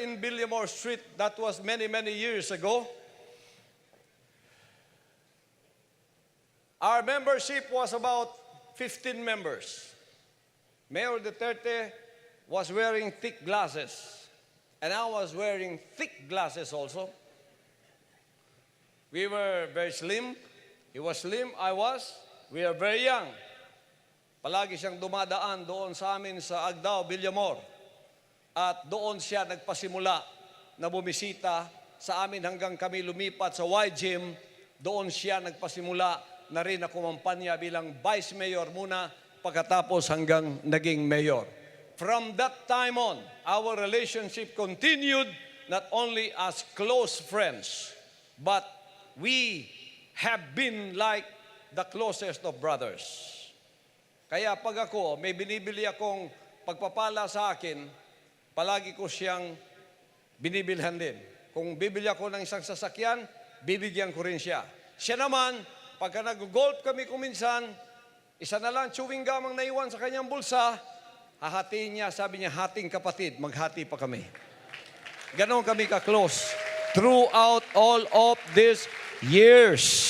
in Villamor Street. That was many, many years ago. Our membership was about 15 members. Mayor Duterte was wearing thick glasses, and I was wearing thick glasses also. We were very slim. He was slim, I was. We are very young. Palagi siyang dumadaan doon sa amin sa Agdao, Villamor. At doon siya nagpasimula na bumisita sa amin hanggang kami lumipat sa Y-Gym. Doon siya nagpasimula na rin na kumampanya bilang Vice Mayor muna pagkatapos hanggang naging Mayor. From that time on, our relationship continued not only as close friends, but we have been like the closest of brothers. Kaya pag ako, may binibili akong pagpapala sa akin, palagi ko siyang binibilhan din. Kung bibili ako ng isang sasakyan, bibigyan ko rin siya. Siya naman, pagka nag-golf kami kuminsan, isa na lang chewing gum ang naiwan sa kanyang bulsa, hahatiin niya, sabi niya, hating kapatid, maghati pa kami. Ganon kami ka-close throughout all of these years.